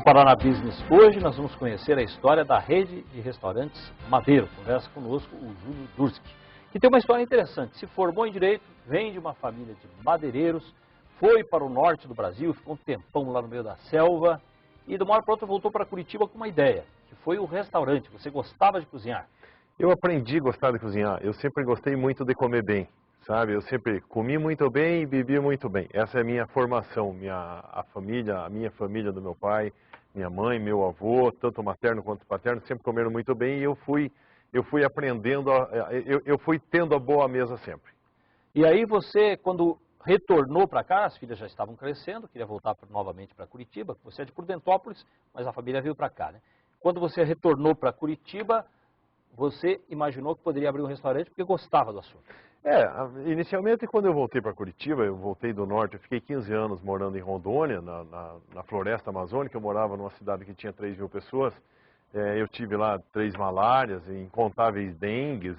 No Paraná Business, hoje nós vamos conhecer a história da rede de restaurantes Madeiro. Conversa conosco o Júlio Durski, que tem uma história interessante. Se formou em Direito, vem de uma família de madeireiros, foi para o norte do Brasil, ficou um tempão lá no meio da selva e de uma hora para outra voltou para Curitiba com uma ideia, que foi o restaurante. Você gostava de cozinhar? Eu aprendi a gostar de cozinhar. Eu sempre gostei muito de comer bem, sabe? Eu sempre comi muito bem e bebi muito bem. Essa é a minha formação, a minha família do meu pai, minha mãe, meu avô, tanto materno quanto paterno, sempre comeram muito bem e eu fui aprendendo, eu fui tendo a boa mesa sempre. E aí você, quando retornou para cá, as filhas já estavam crescendo, queria voltar novamente para Curitiba, você é de Prudentópolis, mas a família veio para cá, né? Quando você retornou para Curitiba, você imaginou que poderia abrir um restaurante porque gostava do assunto? Inicialmente quando eu voltei para Curitiba, eu voltei do norte, eu fiquei 15 anos morando em Rondônia, na floresta amazônica, eu morava numa cidade que tinha 3.000 pessoas, eu tive lá 3 malárias, incontáveis dengues,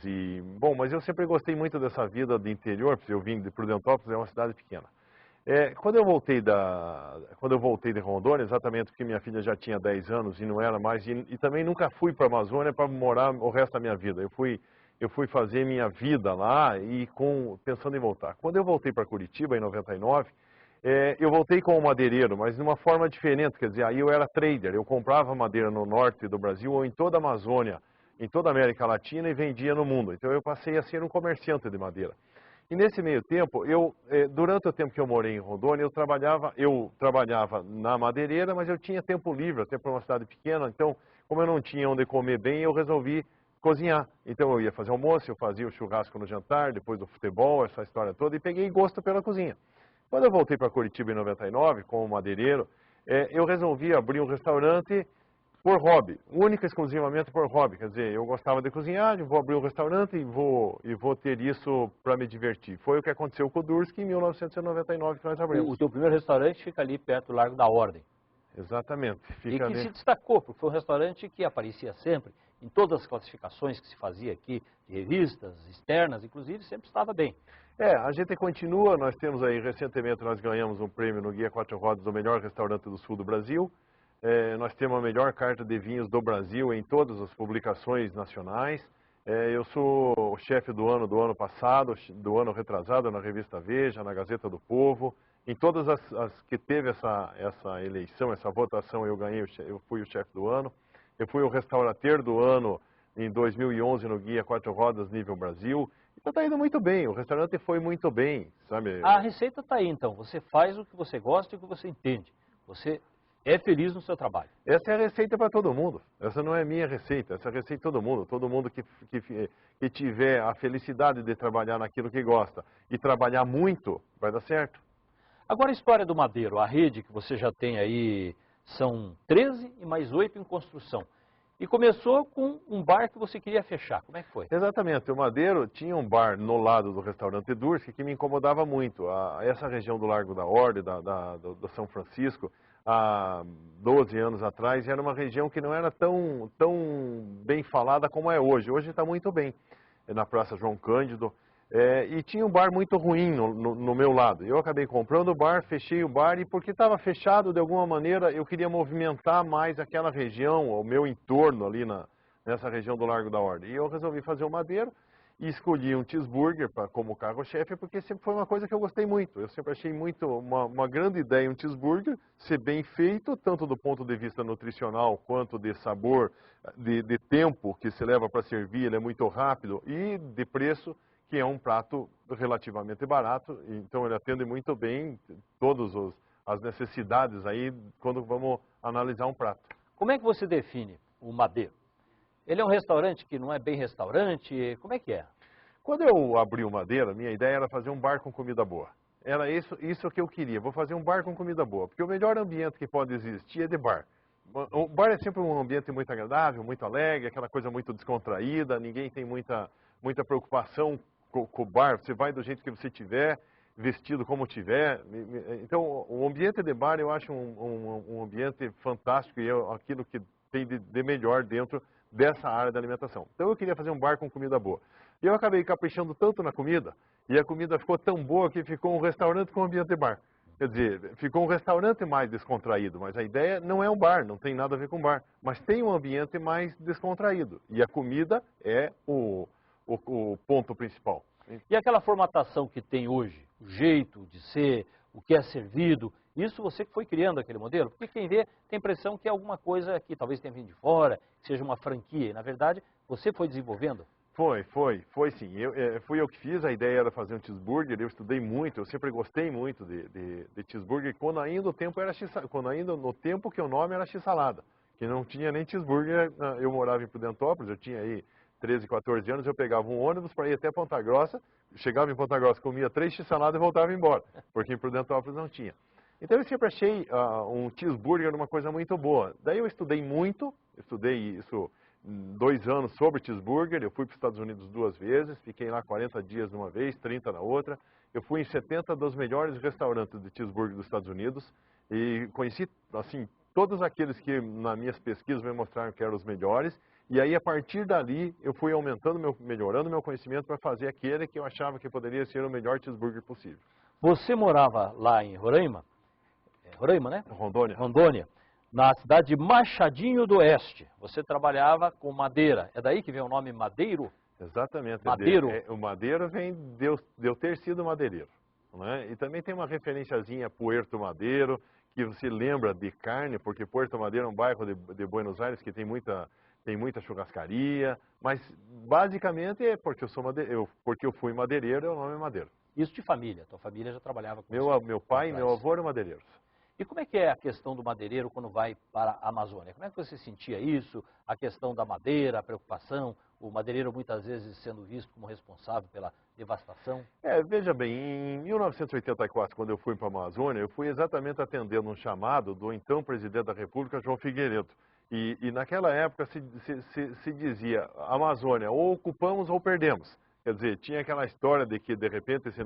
mas eu sempre gostei muito dessa vida do interior, porque eu vim de Prudentópolis, é uma cidade pequena. Quando eu voltei de Rondônia, exatamente porque minha filha já tinha 10 anos e não era mais, e também nunca fui para a Amazônia para morar o resto da minha vida. Eu fui fazer minha vida lá e pensando em voltar. Quando eu voltei para Curitiba, em 99, eu voltei como madeireiro, mas de uma forma diferente, quer dizer, aí eu era trader, eu comprava madeira no norte do Brasil ou em toda a Amazônia, em toda a América Latina e vendia no mundo. Então eu passei a ser um comerciante de madeira. E nesse meio tempo, durante o tempo que eu morei em Rondônia, eu trabalhava na madeireira, mas eu tinha tempo livre, até para uma cidade pequena, então, como eu não tinha onde comer bem, eu resolvi cozinhar. Então eu ia fazer almoço, eu fazia o churrasco no jantar, depois do futebol, essa história toda, e peguei gosto pela cozinha. Quando eu voltei para Curitiba em 99, como madeireiro, eu resolvi abrir um restaurante por hobby, única e exclusivamente por hobby. Quer dizer, eu gostava de cozinhar, vou abrir um restaurante e vou ter isso para me divertir. Foi o que aconteceu com o Durski em 1999 que nós abrimos. O teu primeiro restaurante fica ali perto do Largo da Ordem. Exatamente. E que se destacou, porque foi um restaurante que aparecia sempre, em todas as classificações que se fazia aqui, de revistas, externas, inclusive, sempre estava bem. A gente continua, nós temos aí, recentemente nós ganhamos um prêmio no Guia 4 Rodas do melhor restaurante do sul do Brasil. Nós temos a melhor carta de vinhos do Brasil em todas as publicações nacionais. Eu sou o chefe do ano passado, do ano retrasado, na revista Veja, na Gazeta do Povo. Em todas as que teve essa eleição, essa votação, eu fui o chefe do ano. Eu fui o restaurateur do ano em 2011 no Guia 4 Rodas Nível Brasil. Então está indo muito bem, o restaurante foi muito bem, sabe? A receita está aí então, você faz o que você gosta e o que você entende. Você é feliz no seu trabalho. Essa é a receita para todo mundo. Essa não é minha receita, essa é a receita de todo mundo. Todo mundo que tiver a felicidade de trabalhar naquilo que gosta e trabalhar muito, vai dar certo. Agora a história do Madeiro, a rede que você já tem aí, são 13 e mais 8 em construção. E começou com um bar que você queria fechar. Como é que foi? Exatamente. O Madeiro tinha um bar no lado do restaurante Durski que me incomodava muito. Essa região do Largo da Ordem, do São Francisco, há 12 anos atrás, era uma região que não era tão bem falada como é hoje. Hoje está muito bem, na Praça João Cândido. E tinha um bar muito ruim no meu lado. Eu acabei comprando o bar, fechei o bar e porque estava fechado, de alguma maneira, eu queria movimentar mais aquela região, o meu entorno ali nessa região do Largo da Ordem. E eu resolvi fazer o Madeiro e escolhi um cheeseburger como carro-chefe, porque sempre foi uma coisa que eu gostei muito. Eu sempre achei uma grande ideia um cheeseburger, ser bem feito, tanto do ponto de vista nutricional quanto de sabor, de tempo que se leva para servir, ele é muito rápido, e de preço, que é um prato relativamente barato, então ele atende muito bem todas as necessidades aí quando vamos analisar um prato. Como é que você define o Madeiro? Ele é um restaurante que não é bem restaurante, como é que é? Quando eu abri o Madeira, minha ideia era fazer um bar com comida boa. Era isso que eu queria, vou fazer um bar com comida boa, porque o melhor ambiente que pode existir é de bar. O bar é sempre um ambiente muito agradável, muito alegre, aquela coisa muito descontraída, ninguém tem muita preocupação com o bar, você vai do jeito que você tiver, vestido como tiver. Então, o ambiente de bar eu acho um ambiente fantástico e é aquilo que tem de melhor dentro dessa área da alimentação. Então eu queria fazer um bar com comida boa. E eu acabei caprichando tanto na comida, e a comida ficou tão boa que ficou um restaurante com ambiente de bar. Quer dizer, ficou um restaurante mais descontraído, mas a ideia não é um bar, não tem nada a ver com bar, mas tem um ambiente mais descontraído. E a comida é o ponto principal. E aquela formatação que tem hoje, o jeito de ser, o que é servido, isso você que foi criando aquele modelo? Porque quem vê tem a impressão que é alguma coisa que talvez tenha vindo de fora, que seja uma franquia. E, na verdade, você foi desenvolvendo? Foi sim. Fui eu que fiz, a ideia era fazer um cheeseburger, eu estudei muito, eu sempre gostei muito de cheeseburger, quando ainda o tempo era quando ainda no tempo que o nome era x-salada, que não tinha nem cheeseburger. Eu morava em Prudentópolis, eu tinha aí 13, 14 anos, eu pegava um ônibus para ir até Ponta Grossa, chegava em Ponta Grossa, comia 3 x-saladas e voltava embora, porque em Prudentópolis não tinha. Então eu sempre achei um cheeseburger uma coisa muito boa. Daí eu estudei muito, estudei isso 2 anos sobre cheeseburger. Eu fui para os Estados Unidos 2 vezes, fiquei lá 40 dias numa vez, 30 na outra. Eu fui em 70 dos melhores restaurantes de cheeseburger dos Estados Unidos e conheci, assim, todos aqueles que nas minhas pesquisas me mostraram que eram os melhores. E aí, a partir dali, eu fui melhorando meu conhecimento para fazer aquele que eu achava que poderia ser o melhor cheeseburger possível. Você morava lá em Roraima? Roraima, né? Rondônia. Rondônia, na cidade de Machadinho do Oeste. Você trabalhava com madeira. É daí que vem o nome Madeiro? Exatamente. Madeiro. O madeiro vem de eu ter sido madeireiro. Né? E também tem uma referenciazinha Puerto Madeiro, que você lembra de carne, porque Puerto Madeiro é um bairro de Buenos Aires que tem muita churrascaria, mas basicamente é porque porque eu fui madeireiro, é o nome Madeiro. Isso de família, tua família já trabalhava com Meu isso? pai e meu avô eram madeireiros. E como é que é a questão do madeireiro quando vai para a Amazônia? Como é que você sentia isso? A questão da madeira, a preocupação, o madeireiro muitas vezes sendo visto como responsável pela devastação? Veja bem, em 1984, quando eu fui para a Amazônia, eu fui exatamente atendendo um chamado do então presidente da República, João Figueiredo. E naquela época se dizia, Amazônia, ou ocupamos ou perdemos. Quer dizer, tinha aquela história de que, de repente, se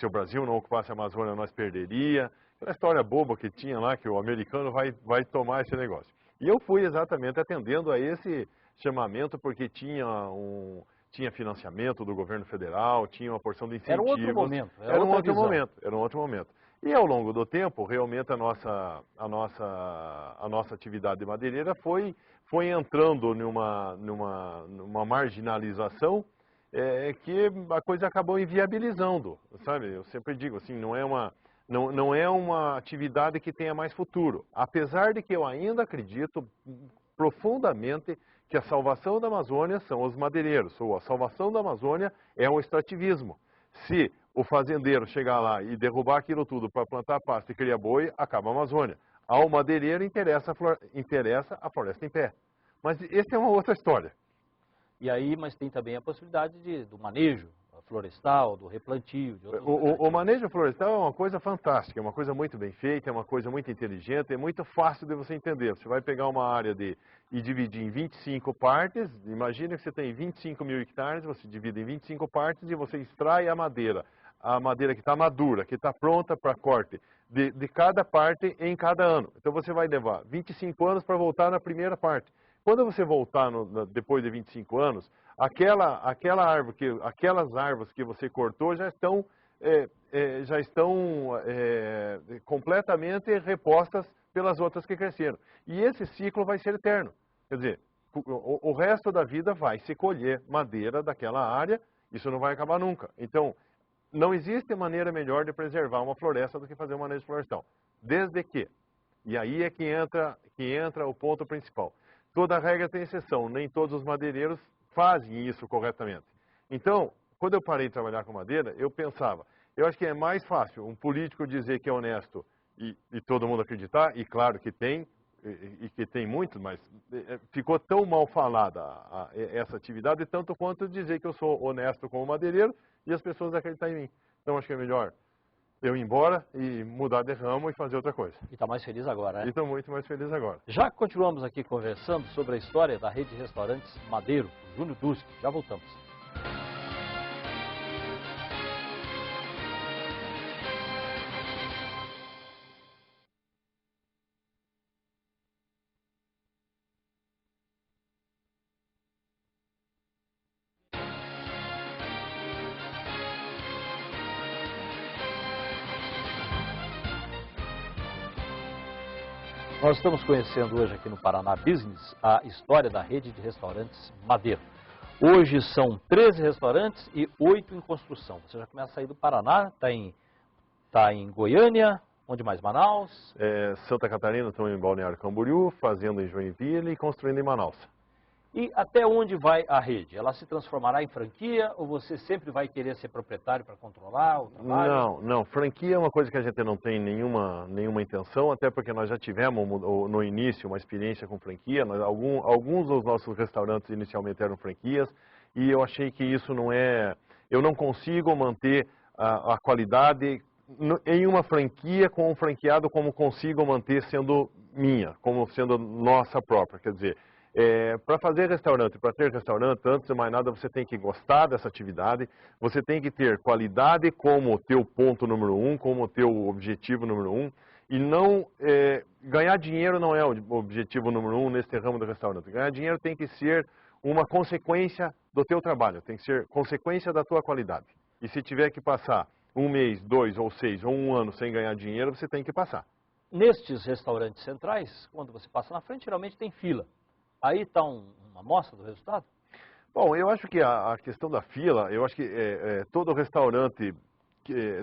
o Brasil não ocupasse a Amazônia, nós perderia. Aquela história boba que tinha lá, que o americano vai tomar esse negócio. E eu fui exatamente atendendo a esse chamamento, porque tinha financiamento do governo federal, tinha uma porção de incentivos. Era um outro momento. Era um outro momento. E ao longo do tempo, realmente a nossa atividade madeireira foi entrando numa marginalização, que a coisa acabou inviabilizando, sabe? Eu sempre digo assim, não é uma atividade que tenha mais futuro. Apesar de que eu ainda acredito profundamente que a salvação da Amazônia são os madeireiros, ou a salvação da Amazônia é o extrativismo. Se o fazendeiro chegar lá e derrubar aquilo tudo para plantar pasto e criar boi, acaba a Amazônia. Ao madeireiro interessa a floresta em pé. Mas essa é uma outra história. E aí, mas tem também a possibilidade do manejo florestal, do replantio. O manejo florestal é uma coisa fantástica, é uma coisa muito bem feita, é uma coisa muito inteligente, é muito fácil de você entender. Você vai pegar uma área e dividir em 25 partes, imagina que você tem 25 mil hectares, você divide em 25 partes e você extrai a madeira que está madura, que está pronta para corte, de cada parte em cada ano. Então você vai levar 25 anos para voltar na primeira parte. Quando você voltar depois de 25 anos, aquelas árvores que você cortou já estão completamente repostas pelas outras que cresceram. E esse ciclo vai ser eterno. Quer dizer, o resto da vida vai se colher madeira daquela área, isso não vai acabar nunca. Então, não existe maneira melhor de preservar uma floresta do que fazer um manejo florestal. Desde que, e aí é que entra o ponto principal. Toda regra tem exceção, nem todos os madeireiros fazem isso corretamente. Então, quando eu parei de trabalhar com madeira, eu pensava, eu acho que é mais fácil um político dizer que é honesto e todo mundo acreditar, e claro que tem, e que tem muito, mas ficou tão mal falada essa atividade, tanto quanto dizer que eu sou honesto como madeireiro e as pessoas acreditarem em mim. Então, acho que é melhor eu ir embora e mudar de ramo e fazer outra coisa. E está mais feliz agora, né? E estou muito mais feliz agora. Já continuamos aqui conversando sobre a história da rede de restaurantes Madeiro, Júnior Durski. Já voltamos. Nós estamos conhecendo hoje aqui no Paraná Business a história da rede de restaurantes Madeiro. Hoje são 13 restaurantes e 8 em construção. Você já começa a sair do Paraná, está em Goiânia, onde mais? Manaus? Santa Catarina, estão em Balneário Camboriú, fazendo em Joinville e construindo em Manaus. E até onde vai a rede? Ela se transformará em franquia ou você sempre vai querer ser proprietário para controlar o trabalho? Não. Franquia é uma coisa que a gente não tem nenhuma intenção, até porque nós já tivemos no início uma experiência com franquia. Alguns dos nossos restaurantes inicialmente eram franquias e eu achei que isso não é... Eu não consigo manter a qualidade em uma franquia com um franqueado como consigo manter sendo minha, como sendo nossa própria, quer dizer... para fazer restaurante, para ter restaurante, antes de mais nada você tem que gostar dessa atividade, você tem que ter qualidade como o teu ponto número 1, como o teu objetivo número 1, e não, ganhar dinheiro não é o objetivo número 1 nesse ramo do restaurante. Ganhar dinheiro tem que ser uma consequência do teu trabalho, tem que ser consequência da tua qualidade. E se tiver que passar um mês, 2 ou 6 ou um ano sem ganhar dinheiro, você tem que passar. Nestes restaurantes centrais, quando você passa na frente, geralmente tem fila. Aí está uma amostra do resultado? Bom, eu acho que a questão da fila, eu acho que todo restaurante,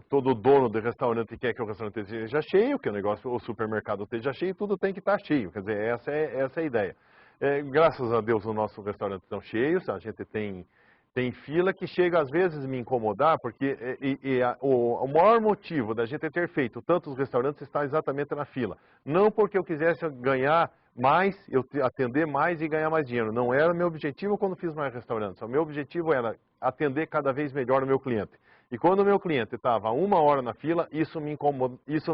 todo dono de restaurante quer que o restaurante esteja cheio, que o supermercado esteja cheio, tudo tem que estar cheio. Quer dizer, essa é a ideia. Graças a Deus, os nossos restaurantes estão cheios, a gente tem fila que chega às vezes a me incomodar, porque o maior motivo da gente ter feito tantos restaurantes está exatamente na fila. Não porque eu quisesse ganhar mais, eu atender mais e ganhar mais dinheiro. Não era meu objetivo quando fiz mais restaurantes. O meu objetivo era atender cada vez melhor o meu cliente. E quando o meu cliente estava 1 hora na fila, isso me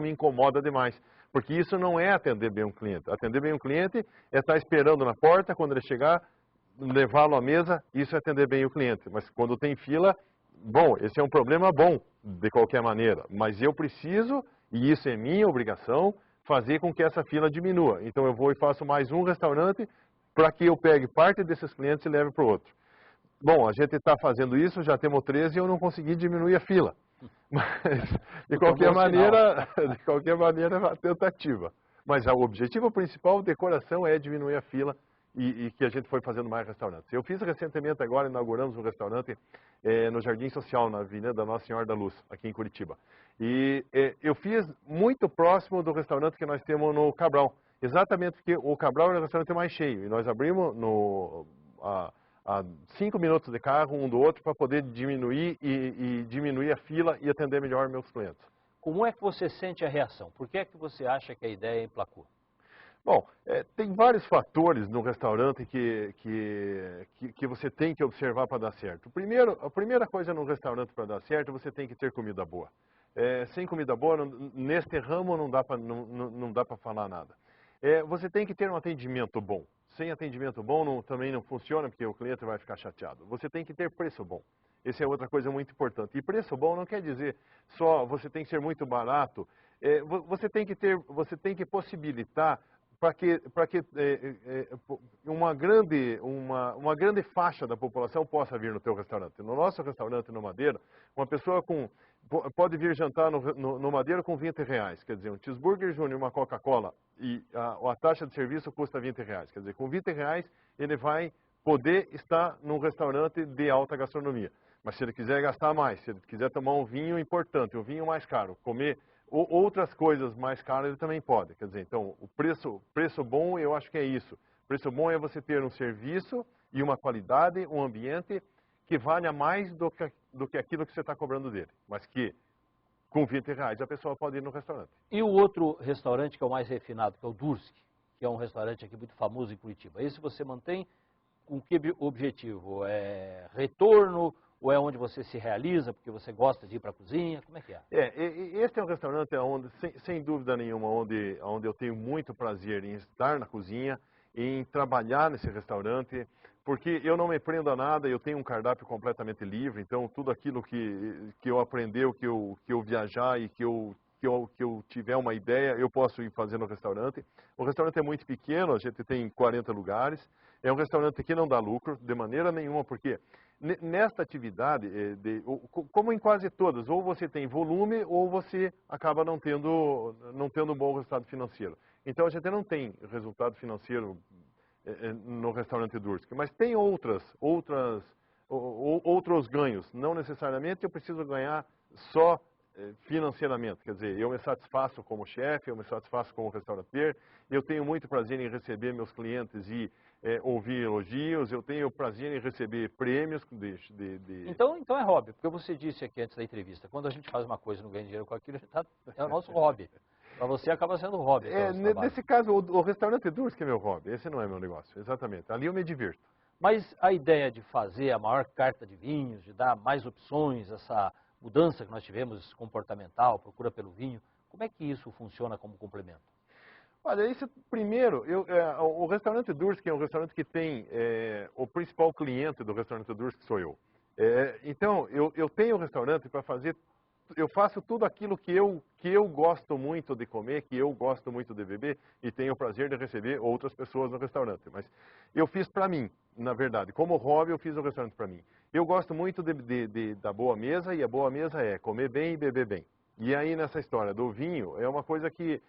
incomoda demais. Porque isso não é atender bem um cliente. Atender bem um cliente é estar esperando na porta, quando ele chegar, levá-lo à mesa, isso é atender bem o cliente. Mas quando tem fila, bom, esse é um problema bom, de qualquer maneira. Mas eu preciso, e isso é minha obrigação, fazer com que essa fila diminua. Então eu vou e faço mais um restaurante para que eu pegue parte desses clientes e leve para o outro. Bom, a gente está fazendo isso, já temos 13 e eu não consegui diminuir a fila. Mas, de qualquer maneira, é uma tentativa. Mas o objetivo principal de coração é diminuir a fila e que a gente foi fazendo mais restaurantes. Eu fiz recentemente agora, inauguramos um restaurante no Jardim Social, na Avenida da Nossa Senhora da Luz, aqui em Curitiba. E eu fiz muito próximo do restaurante que nós temos no Cabral. Exatamente porque o Cabral é o restaurante mais cheio. E nós abrimos a 5 minutos de carro um do outro para poder diminuir e diminuir a fila e atender melhor meus clientes. Como é que você sente a reação? Por que é que você acha que a ideia emplacou? Bom, tem vários fatores no restaurante que você tem que observar para dar certo. A primeira coisa no restaurante para dar certo, você tem que ter comida boa. Sem comida boa, neste ramo não dá para falar nada. Você tem que ter um atendimento bom. Sem atendimento bom também não funciona, porque o cliente vai ficar chateado. Você tem que ter preço bom. Essa é outra coisa muito importante. E preço bom não quer dizer só você tem que ser muito barato. Você tem que possibilitar para que uma grande faixa da população possa vir no teu restaurante. No nosso restaurante no Madeira, uma pessoa pode vir jantar no Madeira com R$20. Quer dizer, um cheeseburger júnior e uma Coca-Cola e a taxa de serviço custa R$20. Quer dizer, com R$20 ele vai poder estar num restaurante de alta gastronomia. Mas se ele quiser gastar mais, se ele quiser tomar um vinho importante, um vinho mais caro, comer outras coisas mais caras, ele também pode. Quer dizer, então, o preço bom, eu acho que é isso. O preço bom é você ter um serviço e uma qualidade, um ambiente que valha mais do que aquilo que você está cobrando dele. Mas que, com R$20, a pessoa pode ir no restaurante. E o outro restaurante que é o mais refinado, que é o Durski, que é um restaurante aqui muito famoso em Curitiba. Esse você mantém com que objetivo? É retorno? Ou é onde você se realiza, porque você gosta de ir para a cozinha? Como é que é? Este é um restaurante onde, sem dúvida nenhuma, onde eu tenho muito prazer em estar na cozinha, em trabalhar nesse restaurante, porque eu não me prendo a nada, eu tenho um cardápio completamente livre, então tudo aquilo que eu aprender, que eu viajar e que eu tiver uma ideia, eu posso ir fazer no restaurante. O restaurante é muito pequeno, a gente tem 40 lugares, É um restaurante que não dá lucro de maneira nenhuma, porque nesta atividade, como em quase todas, ou você tem volume ou você acaba não tendo um bom resultado financeiro. Então a gente não tem resultado financeiro no restaurante Dursk, mas tem outros ganhos. Não necessariamente eu preciso ganhar só financeiramente, quer dizer, eu me satisfaço como chefe, eu me satisfaço como restaurateur, eu tenho muito prazer em receber meus clientes e ouvir elogios, eu tenho prazer em receber prêmios Então é hobby, porque você disse aqui antes da entrevista, quando a gente faz uma coisa e não ganha dinheiro com aquilo, é o nosso hobby. Para você acaba sendo um hobby. Nesse caso, o restaurante Dursk é meu hobby, esse não é meu negócio, exatamente, ali eu me divirto. Mas a ideia de fazer a maior carta de vinhos, de dar mais opções, essa mudança que nós tivemos comportamental, procura pelo vinho, como é que isso funciona como complemento? Olha, isso primeiro, o restaurante Dursk é um restaurante que tem o principal cliente do restaurante Dursk sou eu. Então, eu tenho o restaurante para fazer, eu faço tudo aquilo que eu gosto muito de comer, que eu gosto muito de beber e tenho o prazer de receber outras pessoas no restaurante. Mas eu fiz para mim, na verdade, como hobby eu fiz o restaurante para mim. Eu gosto muito da boa mesa e a boa mesa é comer bem e beber bem. E aí nessa história do vinho é uma coisa que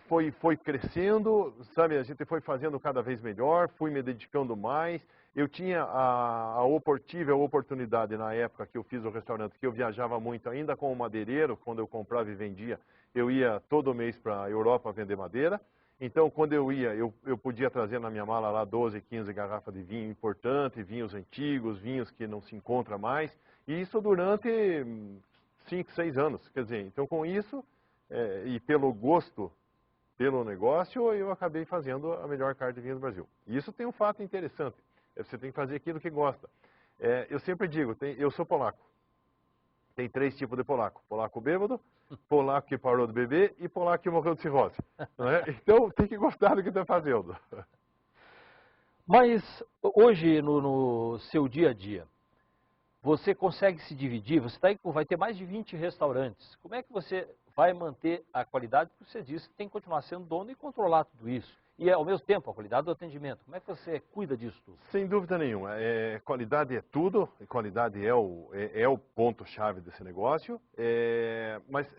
foi crescendo, sabe, a gente foi fazendo cada vez melhor, fui me dedicando mais. Eu tinha a oportunidade na época que eu fiz o restaurante, que eu viajava muito ainda como madeireiro, quando eu comprava e vendia, eu ia todo mês para a Europa vender madeira. Então, quando eu ia, eu podia trazer na minha mala lá 12, 15 garrafas de vinho importante, vinhos antigos, vinhos que não se encontra mais. E isso durante 5, 6 anos. Quer dizer, então com isso, e pelo gosto pelo negócio, eu acabei fazendo a melhor carta de vinho do Brasil. E isso tem um fato interessante. Você tem que fazer aquilo que gosta. Eu sempre digo, eu sou polaco. Tem 3 tipos de polaco. Polaco bêbado, polaco que parou de beber e polaco que morreu de cirrose. Não é? Então tem que gostar do que está fazendo. Mas hoje, no seu dia a dia, você consegue se dividir? Você vai ter mais de 20 restaurantes. Como é que você vai manter a qualidade? Porque você disse que tem que continuar sendo dono e controlar tudo isso. E, ao mesmo tempo, a qualidade do atendimento. Como é que você cuida disso tudo? Sem dúvida nenhuma. Qualidade é tudo, e qualidade é o ponto-chave desse negócio. Mas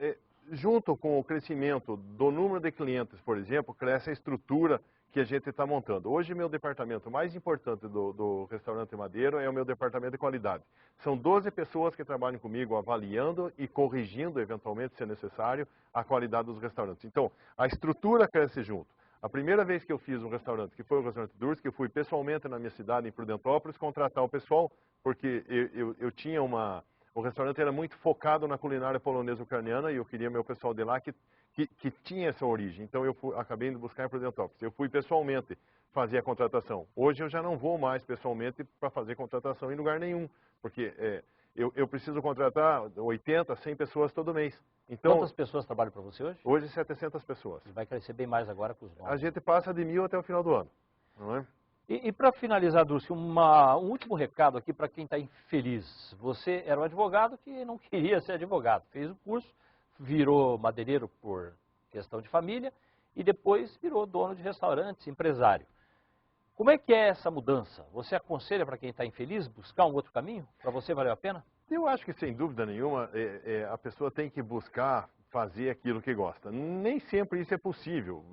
junto com o crescimento do número de clientes, por exemplo, cresce a estrutura que a gente está montando. Hoje, meu departamento mais importante do restaurante Madeiro é o meu departamento de qualidade. São 12 pessoas que trabalham comigo avaliando e corrigindo, eventualmente, se necessário, a qualidade dos restaurantes. Então, a estrutura cresce junto. A primeira vez que eu fiz um restaurante, que foi o restaurante Dursk, eu fui pessoalmente na minha cidade, em Prudentópolis, contratar o pessoal, porque eu tinha o restaurante era muito focado na culinária polonesa ucraniana e eu queria meu pessoal de lá que tinha essa origem. Então eu acabei indo buscar em Prudentópolis. Eu fui pessoalmente fazer a contratação. Hoje eu já não vou mais pessoalmente para fazer contratação em lugar nenhum, porque eu preciso contratar 80, 100 pessoas todo mês. Então, quantas pessoas trabalham para você hoje? Hoje 700 pessoas. E vai crescer bem mais agora com os novos. A gente passa de 1000 até o final do ano, não é? E para finalizar, Dulce, um último recado aqui para quem está infeliz. Você era um advogado que não queria ser advogado, fez o curso, virou madeireiro por questão de família e depois virou dono de restaurantes, empresário. Como é que é essa mudança? Você aconselha para quem está infeliz buscar um outro caminho? Para você valeu a pena? Eu acho que, sem dúvida nenhuma, a pessoa tem que buscar fazer aquilo que gosta. Nem sempre isso é possível.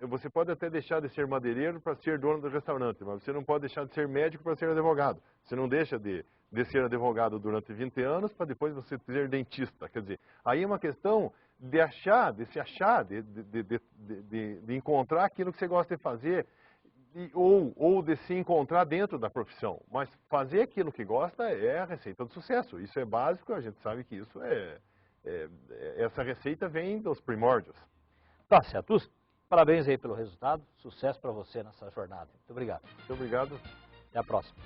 Você pode até deixar de ser madeireiro para ser dono do restaurante, mas você não pode deixar de ser médico para ser advogado. Você não deixa de ser advogado durante 20 anos para depois você ser dentista. Quer dizer, aí é uma questão de se achar, de encontrar aquilo que você gosta de fazer. Ou de se encontrar dentro da profissão. Mas fazer aquilo que gosta é a receita do sucesso. Isso é básico, a gente sabe que isso essa receita vem dos primórdios. Tá certo. Parabéns aí pelo resultado. Sucesso para você nessa jornada. Muito obrigado. Muito obrigado. Até a próxima.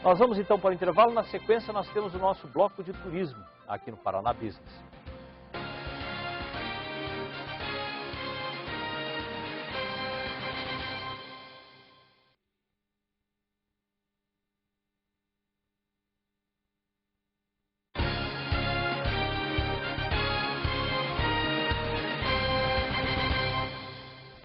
Nós vamos então para o intervalo. Na sequência nós temos o nosso bloco de turismo aqui no Paraná Business.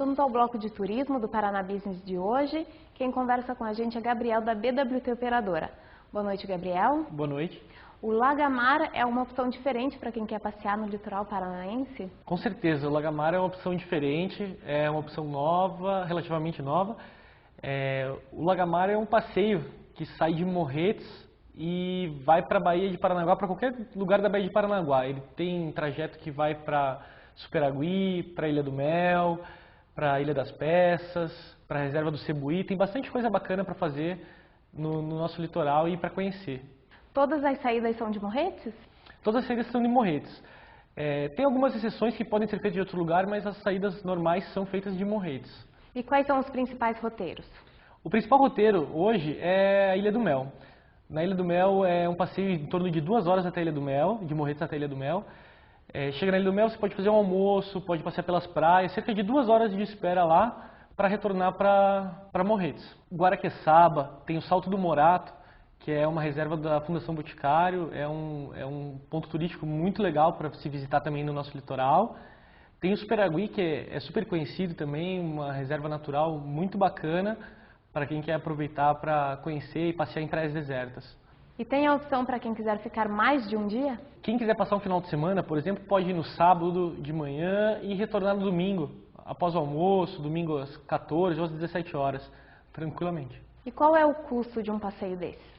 Vamos ao bloco de turismo do Paraná Business de hoje. Quem conversa com a gente é Gabriel, da BWT Operadora. Boa noite, Gabriel. Boa noite. O Lagamar é uma opção diferente para quem quer passear no litoral paranaense? Com certeza, o Lagamar é uma opção diferente, é uma opção nova, relativamente nova. O Lagamar é um passeio que sai de Morretes e vai para a Baía de Paranaguá, para qualquer lugar da Baía de Paranaguá. Ele tem trajeto que vai para Superagui, para Ilha do Mel, para Ilha das Peças, para a Reserva do Cebuí. Tem bastante coisa bacana para fazer no nosso litoral e para conhecer. Todas as saídas são de Morretes? Todas as saídas são de Morretes. Tem algumas exceções que podem ser feitas de outro lugar, mas as saídas normais são feitas de Morretes. E quais são os principais roteiros? O principal roteiro hoje é a Ilha do Mel. Na Ilha do Mel é um passeio em torno de 2 horas até a Ilha do Mel, de Morretes até a Ilha do Mel. Chega na Ilha do Mel, você pode fazer um almoço, pode passear pelas praias, cerca de 2 horas de espera lá para retornar para Morretes. Guaraqueçaba, tem o Salto do Morato, que é uma reserva da Fundação Boticário, é um ponto turístico muito legal para se visitar também no nosso litoral. Tem o Superagui, que é super conhecido também, uma reserva natural muito bacana para quem quer aproveitar para conhecer e passear em praias desertas. E tem a opção para quem quiser ficar mais de um dia? Quem quiser passar um final de semana, por exemplo, pode ir no sábado de manhã e retornar no domingo, após o almoço, domingo às 14 ou às 17 horas, tranquilamente. E qual é o custo de um passeio desses?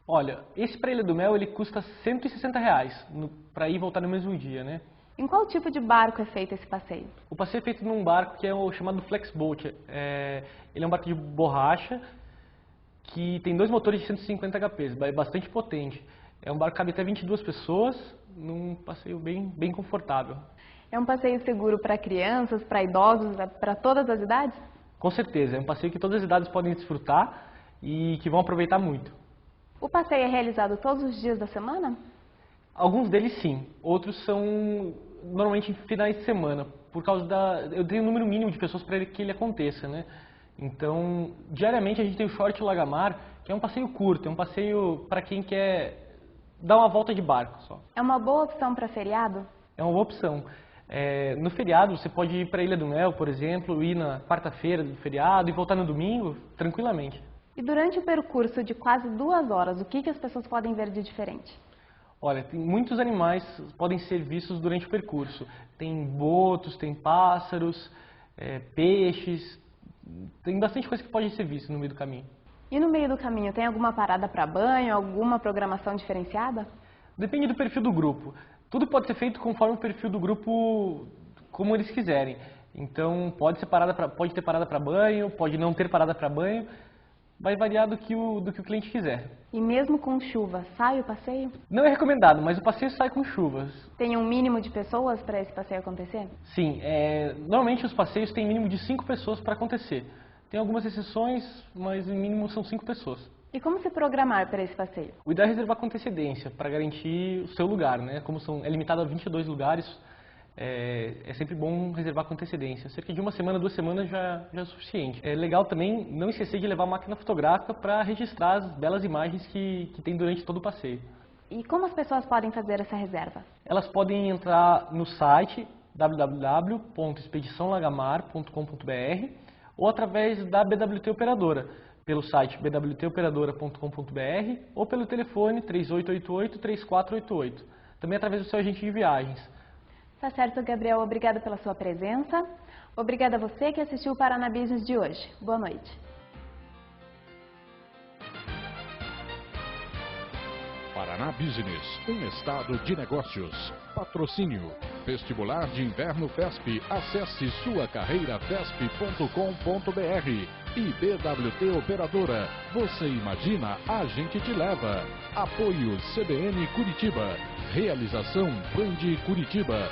Olha, esse para Ilha do Mel ele custa R$160 para ir e voltar no mesmo dia, né? Em qual tipo de barco é feito esse passeio? O passeio é feito num barco que é o chamado Flexboat. Ele é um barco de borracha que tem 2 motores de 150 HP, é bastante potente. É um barco que cabe até 22 pessoas, num passeio bem confortável. É um passeio seguro para crianças, para idosos, para todas as idades? Com certeza, é um passeio que todas as idades podem desfrutar e que vão aproveitar muito. O passeio é realizado todos os dias da semana? Alguns deles sim, outros são normalmente em finais de semana, por causa eu tenho um número mínimo de pessoas para que ele aconteça, né? Então, diariamente a gente tem o Short Lagamar, que é um passeio curto, é um passeio para quem quer dar uma volta de barco só. É uma boa opção para feriado? É uma boa opção. No feriado você pode ir para a Ilha do Mel, por exemplo, ir na quarta-feira do feriado e voltar no domingo, tranquilamente. E durante o percurso de quase 2 horas, o que as pessoas podem ver de diferente? Olha, tem muitos animais que podem ser vistos durante o percurso. Tem botos, tem pássaros, peixes, tem bastante coisa que pode ser vista no meio do caminho. E no meio do caminho, tem alguma parada para banho, alguma programação diferenciada? Depende do perfil do grupo. Tudo pode ser feito conforme o perfil do grupo, como eles quiserem. Então, pode ter parada para banho, pode não ter parada para banho. Vai variar do que o cliente quiser. E mesmo com chuva, sai o passeio? Não é recomendado, mas o passeio sai com chuvas. Tem um mínimo de pessoas para esse passeio acontecer? Sim, normalmente os passeios têm mínimo de 5 pessoas para acontecer. Tem algumas exceções, mas o mínimo são 5 pessoas. E como se programar para esse passeio? O ideal é reservar com antecedência, para garantir o seu lugar, né? Como é limitado a 22 lugares, é sempre bom reservar com antecedência. Cerca de 1 semana, 2 semanas já é suficiente. É legal também não esquecer de levar a máquina fotográfica para registrar as belas imagens que tem durante todo o passeio. E como as pessoas podem fazer essa reserva? Elas podem entrar no site www.expediçãolagamar.com.br ou através da BWT Operadora, pelo site bwtoperadora.com.br ou pelo telefone 3888-3488, também através do seu agente de viagens. Tá certo, Gabriel. Obrigada pela sua presença. Obrigada a você que assistiu o Paraná Business de hoje. Boa noite. Paraná Business, um estado de negócios. Patrocínio. Vestibular de Inverno FESP. Acesse suacarreirafesp.com.br. E BWT Operadora. Você imagina, a gente te leva. Apoio CBN Curitiba. Realização Band Curitiba.